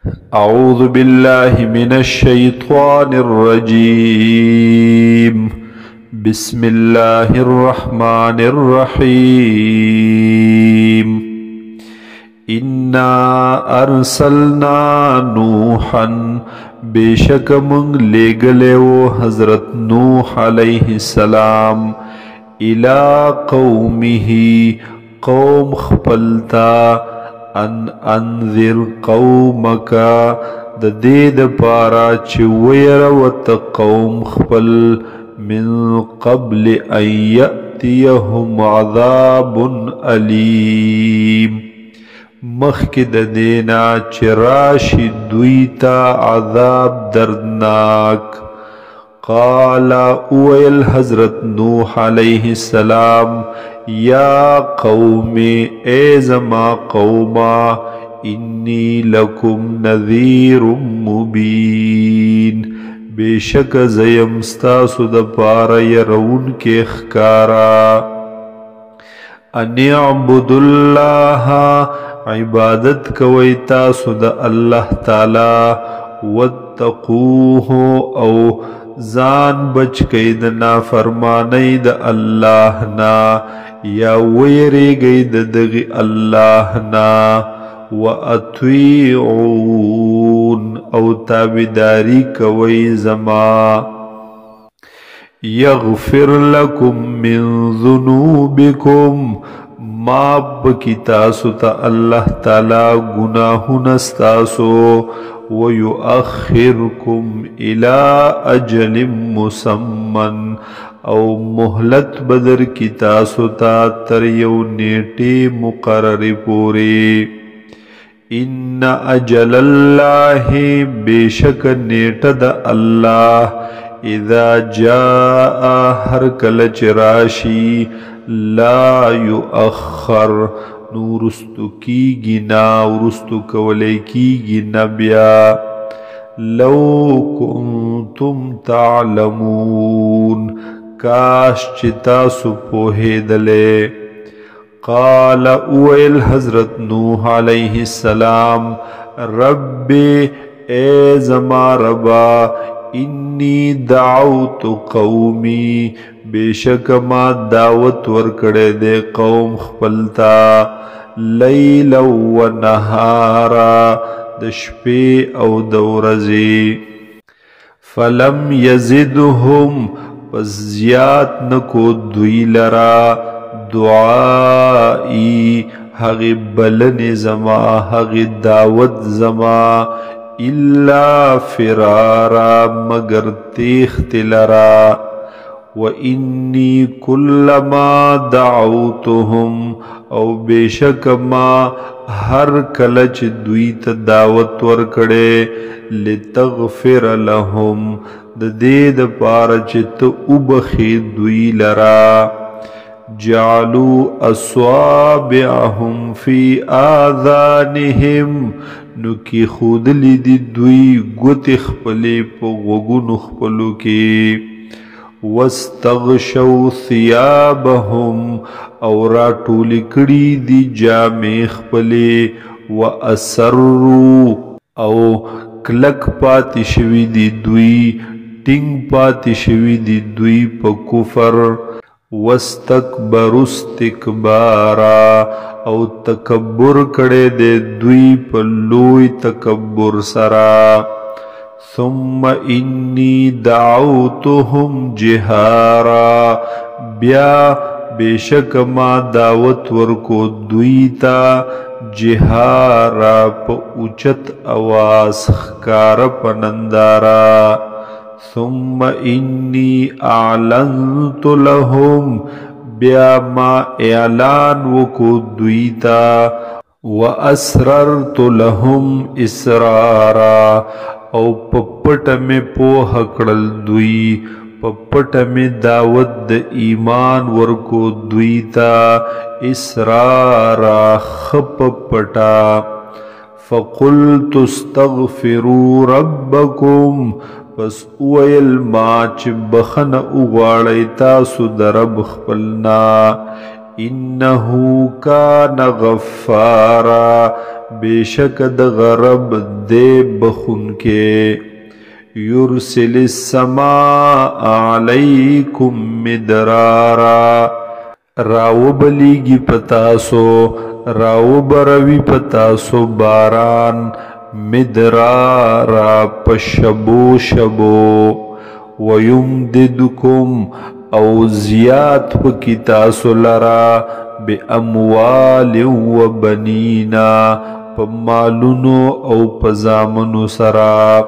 أعوذ بالله من الشيطان الرجيم بسم الله الرحمن الرحيم إنا أرسلنا نوحا بشك من لگلو حضرت نوح عليه السلام إلى قومه قوم خپلتا ان انذر قومك د دې د پارا چې ويروت قوم خپل من قبل ان يأتيهم عذاب أليم مخک د دینا چې راشي دوی ته عذاب دردناک قال اویل حضرت نوح علیہ السلام یا قوم اے زما قوما انی لکم نذیر مبین بیشک زیم ستاسو د پاره يرون کې ښکارا ان اعبدوا الله عبادت کوي تاسو د الله تعالی واتقوه او ځان بچ کئ د نافرمانی د الله نا یا ویریږئ د دغه الله نا واطیعون او تابعداري کوي زما یغفر لكم من ذنوبكم ما بکی تاسو تا اللہ تعالی گناہون استاسو وَيُؤَخِّرْكُمْ إِلَىٰ أَجَلٍ مُّسَمًّى او مهلت بدر کی تاسو تا تر یو نیٹی مقرر پوری ان اجل اللہ بیشک نیٹ دا اللہ اذا جاء ہر کلچ راشی لا یؤخر نورستو کی گنا ورستو کولی کی گنا بیا لو کنتم تعلمون کاش چتا سپوہے دلے قال اویل حضرت نوح علیہ السلام رب اے زما ربا انی دعوت قومی بیشک ما دعوت ورکڑے دے قوم خپلتا لیلا و نهارا د شپې او د ورځې فلم یزدهم پس زیات نکو دوی لرا دعائی هغه بلن زما هغه دعوت زما الا فرارا مگر تیخت لرا وَإِنِّي كُلَّمَا دَعَوْتُهُمْ او بیشک ما ہر کلچ دویت دعوت ورکڑے لتغفر لهم دید پارچت ابخی دوی لرا جعلوا اصوابعهم فی آذانهم نکی خود لیدی دوی گت خپلی پا غگون خپلو کی واستغشوا ثيابهم او را ټولی کړي دي جامې خپلې واسروا او کلک پاتې شوي دي دوی ټینګ پاتې شوي دي دوی په کفر واستكبروا استکبارا او تکبر کړي دي دوی په لوی تکبر سرا ثم انی دعوتهم جهارا بیا بیشک ما دعوت ورکو دویتا جهارا پا اوچت آواز خکار پنندارا ثم انی اعلنت لهم بیا ما اعلان وکو دویتا واسررت لهم اسرارا او پپٹ میں پوہ کڑل دوی پپٹ میں دعوت د ایمان ورکو دوی تا اسرارا خپپٹا فقلت استغفروا ربکم پس اویل ما چ بخن اغاڑی تاسو در رب خپلنا انه کان غفارا بیشک د غرب دے بخون کے یرسل السماء علیکم مدرارا راو بلیگی پتاسو راو بروی پتاسو باران مدرارا پشبو شبو ویمددکم او زیاد پکی تاسو لرا بی اموال و بنینا پا مالونو او پزامنو سرا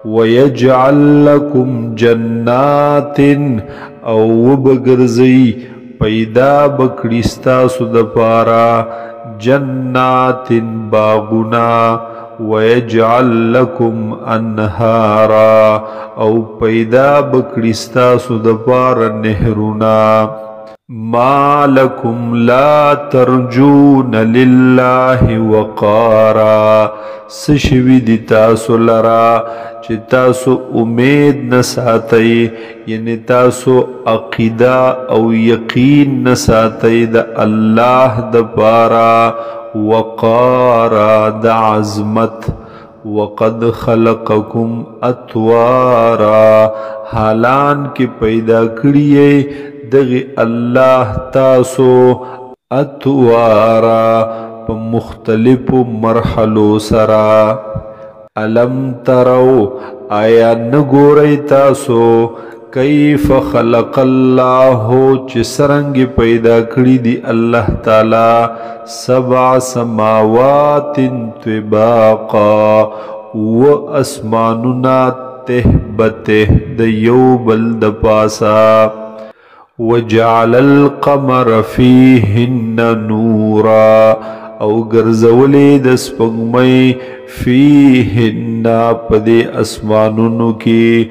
ویجعل لکم جنات او بگرزی پیدا بکڑیستاسو دپارا جنات باغنا ويجعل لكم انهارا او پیدا بکڑیستاسو دپار نهرنا ما لكم لا ترجون لله وقارا سشوی دی تاسو لرا چی تاسو امید نساتی یعنی تاسو عقیدہ او یقین نساتی دا اللہ دپارا وقارا دا عظمت وقد خلقکم اتوارا حالان کی پیدا کریے دغی اللہ تاسو اتوارا پا مختلف مرحلو سرا علم ترو آیا نگوری تاسو کیف خلق اللہ چی سرنگ پیدا کری دی اللہ تعالی سبع سماوات طباقا و اسماننا تہبتہ دیو بلد پاسا وجعل القمر فیہن نورا او گرزولی دس پگمئی فیہن پدے اسمانونو کی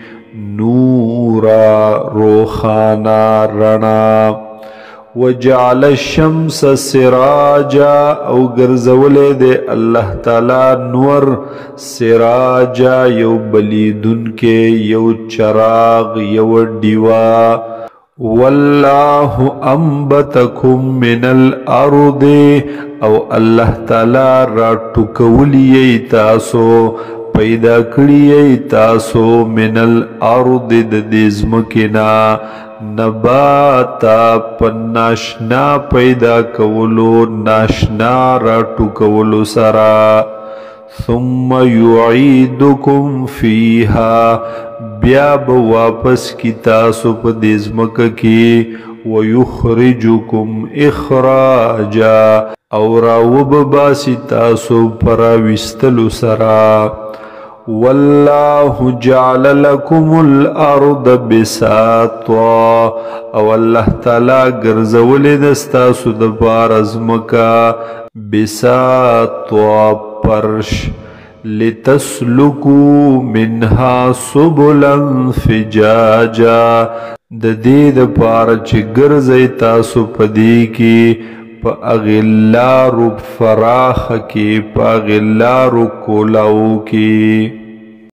نورا روخانا رنا وجعل الشمس سراجا او گرزولے دے اللہ تعالی نور سراجا یو بلیدن کے یو چراغ یو دیوا واللہ انبتکم من الارض او اللہ تعالی را ٹکولی تاسو پیدا کری تاسو من الارض دزمکنا نباتا پن ناشنا پیدا کولو ناشنا راٹو کولو سرا ثم یعیدکم فیہا بیاب واپس کی تاسو پا دزمک کی ویخرجکم اخراجا اور راوب باسی تاسو پرا وستلو سرا واللہ جعل لکم الارض بساطا او اللہ تعالی گرزولی دستاسو دپار ازمکا بساطا پرش لتسلکو منها سبلا فجاجا دید پار چی گرزی تاسو پدی کی پا اغلارو فراخ کی پا اغلارو کولاو کی